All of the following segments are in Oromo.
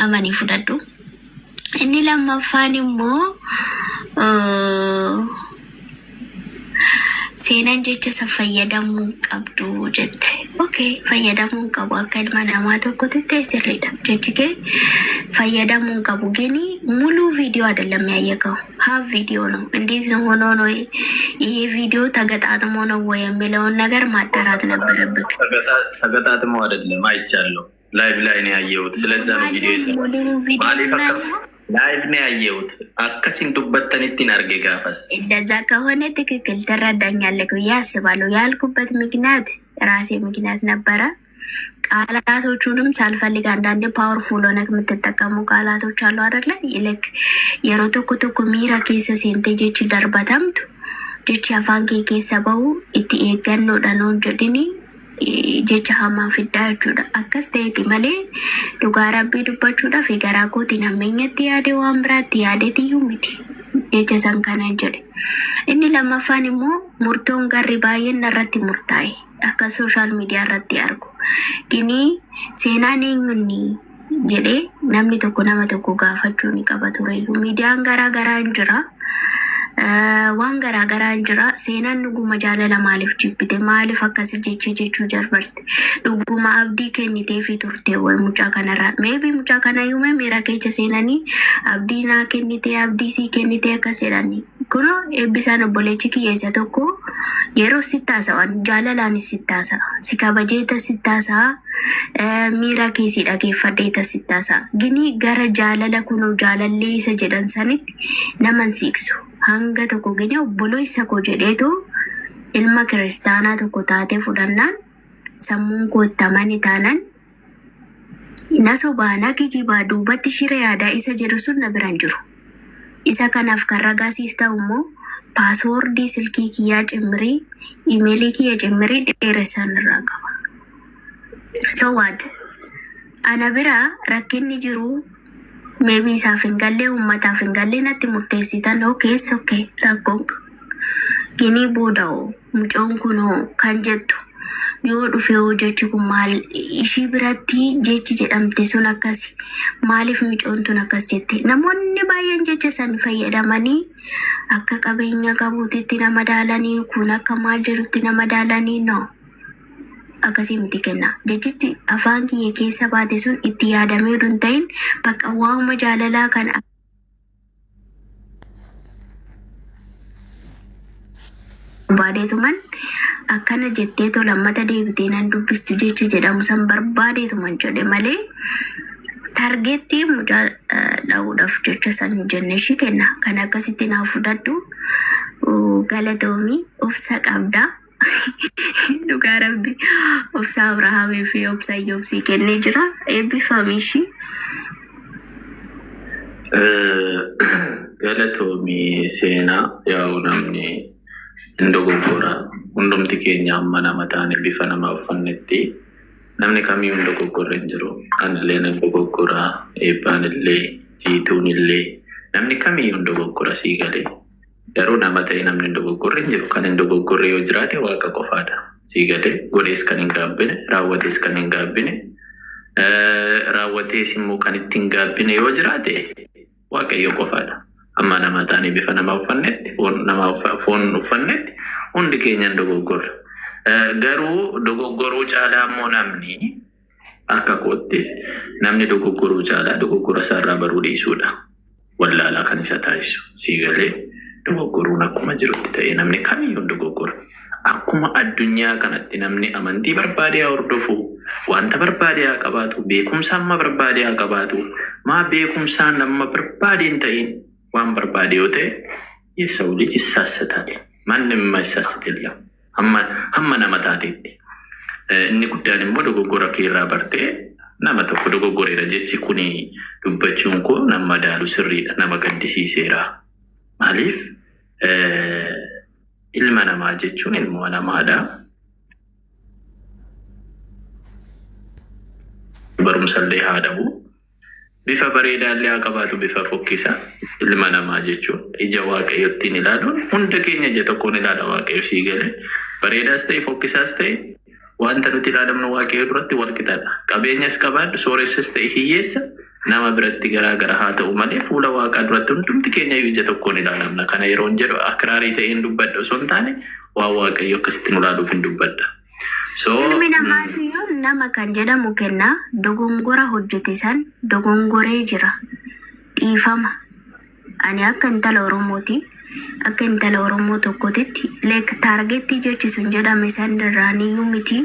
amani fudhadhu. Inni lammaffaan immoo seenaan jecha isa fayyadamuu qabdu jette. Okay, fayyadamuu qabu akka ilma namaa tokkotti ta'e sirriidha. Jechi kee fayyadamuu qabu gini ሙሉ ቪዲዮ አይደለም ያየከው ሀፍ ቪዲዮ ነው። እንዴት ነው ሆኖ ነው ይሄ ቪዲዮ ተገጣጥሞ ነው ወይ የሚለውን ነገር ማጣራት ነበረብክ። ተገጣጥሞ አይደለም አይቻለሁ። ላይቭ ላይ ነው ያየሁት። ስለዛ ነው ቪዲዮ ይሰራል። ላይቭ ነው ያየሁት። አከሲን ዱበተንቲን አርጌ ጋፈስ እንደዛ ከሆነ ትክክል ተረዳኛለህ ብዬ አስባለሁ። ያልኩበት ምክንያት ራሴ ምክንያት ነበረ። ቃላቶቹንም ሳልፈልግ አንዳንዴ ፓወርፉል ሆነክ የምትጠቀሙ ቃላቶች አሉ አይደለ? ይልክ የሮቶኮቶኮ ሚራ ኬሰ ሴንቴ ጀች ደርበተምቱ ጀች አፋን ኬሰ በው እቲ ኤገኖ ዳኖን ጀድኒ ጀች ሀማ ፊዳ ጁዳ አከስ ተይቲ መሌ ዱጋ ረቢ ዱበቹዳ ፊገራ ኮቲ ነመኘት ያዴ ዋምብራት ያዴት ዩሚቲ ጀች ሰንከነ ጀደ እኒ ለማፋን ሞ ሙርቶን ጋሪ ባየን ነረት ሙርታይ akka social media irratti argu gini seenaan eenyuuni jedhee namni tokko nama tokko gaafachuu ni qaba ture. Miidiyaan garaa jira, waan garaa jira. Seenaan dhuguma jaalala maaliif jibbite, maaliif akkasi jechuu jarbarte, dhuguma abdii kenniteefi turte way mucaa kanarraa. Maybe mucaa kana yuume miira keessa seenanii abdii naa kennite, abdii sii kennite akkas jedhanii. Kuno eebbisaan obboleechi kiyyeessa tokko yeroo sittaasawan jaalalaan sittaasa, si kabajeeta sittaasa, miira keessi dhageeffadheeta sittaasa. Gini gara jaalala kuno jaalallee isa jedhan sanitti naman siiksu. Hanga tokko gini obboloo isa koo jedheetu ilma kiristaanaa tokko taatee fudhannaan sammuun koo itti amani taanan nasobaanaa kijibaa duubatti shira yaadaa isa jedhu sun na biran jiru. Isa kanaaf kan ragaasiis ta'u immoo paaswoordii silkii kiyyaa cimrii, imeelii kiyya cimrii dheeressan irraa qaba. So what? Ana bira rakkinni jiru maybe isaaf hin galle, uummataaf hin galle natti murteessitan okay rakkoon gini booda'oo mucoon kunoo kan jettu yoo dhufee jechi kun maal ishii biratti jechi jedhamte sun akkasi maaliif mucoon tun akkas jette. Namoonni baay'een jecha san fayyadamanii akka qabeenya qabuutitti nama daalanii kun akka maal jedhutti nama daalanii no akkasii miti kenna. Jechitti afaan kiyya keessa baate sun itti yaadamee dun ta'in bakka waanuma jaalalaa kan barbaadeetuman akkana jettee lammata deebitee nan dubbistu jecha jedhamu san barbaadeetuman jedhe malee targeetti mucaa dha'uudhaaf jecha san jenne ishii kenna. Kan akkasitti naaf fudhadhu galatoomii obsa qabdaa. Dhugaa rabbi obsa Abrahaamii fi obsa Iyyoob kennee jira. Eebbifamii ishii. Galatoomii seenaa yaa'u namni indogoggora hundumti keenya amma nama taane bifa nama uffannetti namni kamiyyuu indogoggorre hin jiru. Anillee nan dogoggora, eebbaan illee, jiituun illee namni kamiyyuu indogoggora sii galee. Garuu nama ta'e namni indogoggorre hin jiru. Kan indogoggorre yoo jiraate waaqa qofaadha. Sii galee godhees kan hin gaabbine, raawwatees kan hin gaabbine, raawwatees immoo kan itti hin gaabbine yoo jiraate waaqayyo qofaadha. Amma nama taane bifa nama uffannetti, foon uffannetti hundi keenya dogoggorra. Garuu dogoggoruu caalaa immoo namni akka kootti namni dogoggoruu caalaa dogoggora isaarraa baruu dhiisuudha. Wallaalaa kan isa taasisu. Sii galee dogoggoruun akkuma jirutti ta'e namni kamiyyuu dogoggora. Akkuma addunyaa kanatti namni amantii barbaade haa hordofu, wanta barbaade haa qabaatu, beekumsa amma barbaade haa qabaatu, maa beekumsaan amma barbaade hin ta'in waan barbaade yoo ta'e የሰው ልጅ ይሳሳታል። ማንም የማይሳሳት የለም hamma nama taateetti. Inni guddaan immoo dogoggora keerraa bartee nama tokko dogoggoreera jechi kuni dubbachuun koo nama madaalu sirriidha, nama gaddisiiseera. Maaliif ilma namaa jechuun ilmoo namaadha. Barumsallee haa dhabu. Bifa bareedaallee haa qabaatu, bifa fokkisa. Ilma namaa jechuun ija waaqayyootiin ilaaluun hunda keenya ija tokkoon ilaala waaqayyo sii galee. Bareedaas ta'e fokkisaas ta'e wanta nuti ilaalamnu waaqayyo duratti wal qixaadha. Qabeenyas qabaadhu, sooressas ta'e hiyyeessa nama biratti garaa haa ta'u malee fuula waaqaa duratti hundumti keenya ija tokkoon ilaalamna. Kana yeroo jedhu akraarii ta'een dubbadha osoo hin taane waan waaqayyo akkasitti nu ilaaluuf hin dubbadha. Ilmi namaatiyyuu nama kan jedhamu kenna dogongora hojjete san dogongoree jira dhiifama. Ani akka intala Oromooti akka intala Oromoo tokkotitti taargeettii jechuun jedhame san irraaniyyuu miti.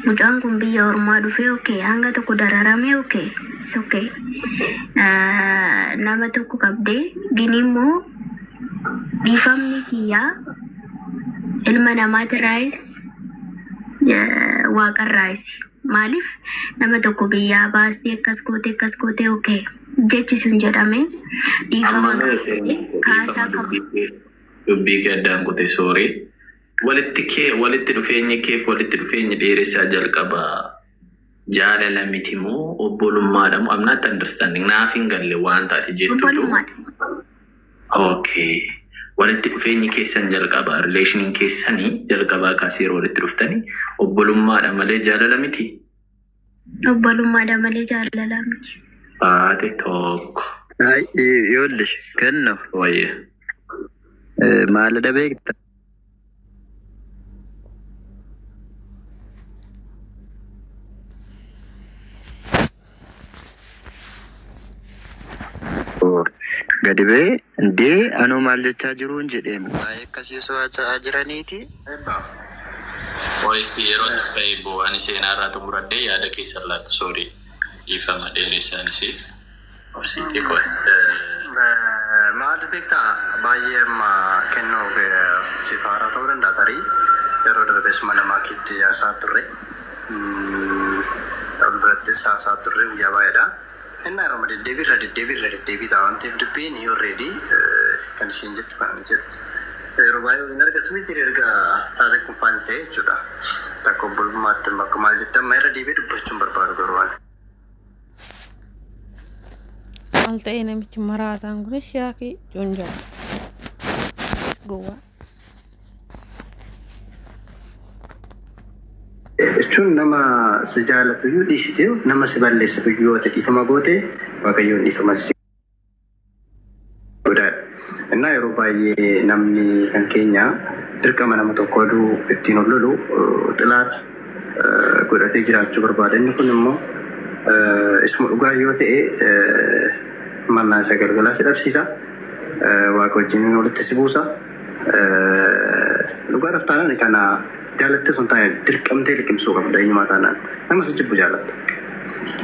Mucaan kun biyya ormaa dhufee okay hanga tokko dararame okay nama tokko qabdee ginimmoo dhiifamni kiyyaa ilma namaatirraayis waaqarraayis maaliif nama tokko biyyaa baastee akkas gootee okay jechuun jedhame dhiifama kaasaa qabu. Dubbii gaddaan kute soorii walitti dhufeenyi keef walitti dhufeenyi dheeressaa jalqaba jaalala miti moo obbolummaadha moo I'm not understanding naaf hin galle waan taate jettu. Okay. Walitti dhufeenyi keessan jalqaba relationiin keessanii jalqabaa kaasee yeroo walitti dhuftanii obbolummaadha malee jaalala miti. Obbolummaadha malee jaalala miti. Baate tokko. Yoollish kennu. Wayye. Maal beekta? Gadi bee ndee anuu maal jechaa jiruun jedheem baay'ee akkasii so'achaa jiraniiti. Ho'isti yeroo ta'e bu'aan seenaa irraa xumuradhee yaada keessa laatu soorii ifama dheeressaan isii obsiitii qoe. Maal beektaa baay'ee amma kennuu sifaara ta'uu danda'a tarii yeroo darbees mana maakiitti haasaa turre ol birattis haasaa turre guyyaa baay'eedha. Inna yeroo deddeebii ta'an ta'eef dubbiin already kan isheen jettu kan jedhu yeroo baay'ee waliin argatu miti erga taate kun faal ta'e jechuudha. Takka obbolummaatti bakka maal jettan amma irra deebi'ee dubbachuun barbaadu garuu waan. Maal ta'e namichi maraataan kun shaakii cuunjaa gowwaa. Jechuun nama si jaalatu iyyuu dhiisitee nama si balleessuuf iyyuu yoo ta'e dhiifama goote waaqayyoon dhiifama si godhaadha. Innaa yeroo baay'ee namni kan keenya dirqama nama tokko aduu ittiin ol lolu xilaata godhatee jiraachuu barbaada. Inni kun immoo isuma dhugaa yoo ta'e mannaa isa galgalaa si dhabsiisa. Waaqa wajjin walitti si buusa. Dhugaa raftaanaan kana jaalatte sun taa'ee dirqamtee liqimsuu qabda eenyumaa taanaan nama si jibbu jaalatta.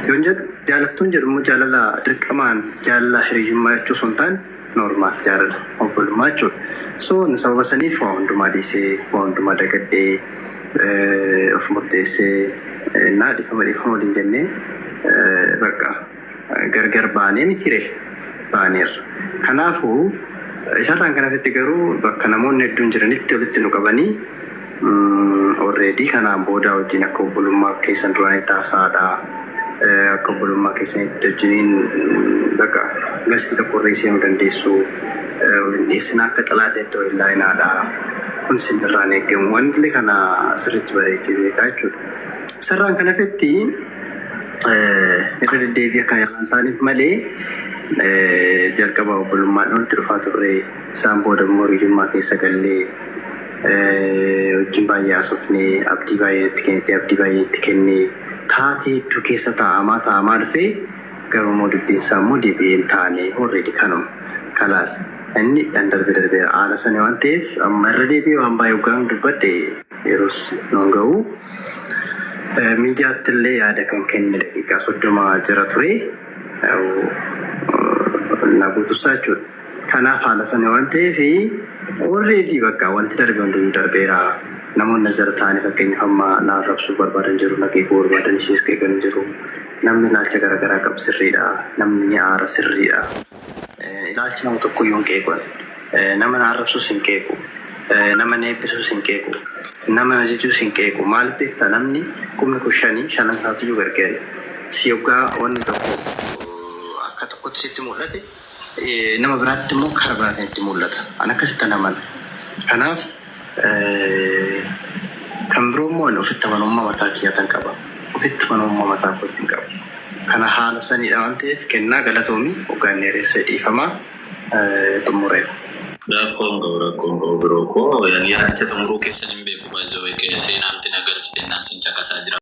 Yoon jedhu jaalattuun jedhamu jaalala dirqamaan jaalala hiriyyummaa jechuu sun taane normaal jaalala obbolummaa jechuudha. So sababa saniif waa hundumaa dhiisee waa hundumaa dagaddee of murteessee naa dhiifama waliin jennee bakka gargar baanee mitiree baaneerra. Kanaafuu isarraan kanatti garuu bakka namoonni hedduun jiranitti walitti nu qabanii already kanaan booda wajjin akka obbolummaa keessan duraan itti haasaadha. Akka obbolummaa keessan itti wajjiniin bakka gasti tokko irra isee nu dandeessu waliin dhiyeessina akka xalaateetti waliin laayinaadha. Kun sinirraan eegamu wanti kana sirriitti bareechee beekaa jechuudha. Sarraan kanatti irra deddeebii akka yaalan taaniif malee jalqaba obbolummaan walitti dhufaa turre isaan booda immoo hiriyyummaa keessa gallee wajjin baay'ee haasofnee abdii baay'ee itti kennee taatee hedduu keessa taa'amaa dhufee garuu immoo dubbiin isaa immoo deebi'een taanee already kanuma kalaas inni darbee haala sana waan ta'eef amma irra deebi'ee waan baay'ee hoggaan dubbadhe yeroos nuun ga'u miidiyaatti illee yaada kan kenne daqiiqaa 30 jira ture na guutusaa jechuudha. Kanaaf haala sana waan ta'eef already bakka wanti darbe hunduu darbeera. Namoonni asirra taa'anii fakkeenyaaf amma naan rabsuu barbaadan jiru nageekuu barbaadan ishees qeeqan jiru. Namni ilaalcha garaagaraa qabu sirriidha. Namni aara sirriidha. Ilaalchi nama tokko iyyuu hin qeeqan. Nama naan rabsuus hin qeequ. Nama na eebbisuus hin qeequ. Nama na jechuus hin qeequ. Maal beektaa namni qubni kun shanan isaatiyyuu gargaare. Si yoggaa wanni tokko akka tokkotti sitti mul'ate nama biraatti immoo karaa biraatiin itti mul'ata. An akkasitti naman. Kanaaf kan biroo immoo ofitti amanamummaa mataa kiyyatan qaba. Ofitti amanamummaa mataa kootiin qaba. kana haala saniidha waan ta'eef kennaa galatoomii hoggaan dheeressa dhiifamaa xumureera. Rakkoon biroo koo yaaliyaa jecha xumuruu keessan hin beeku baay'ee seenaamti nagalchite naan sin caqasaa jira.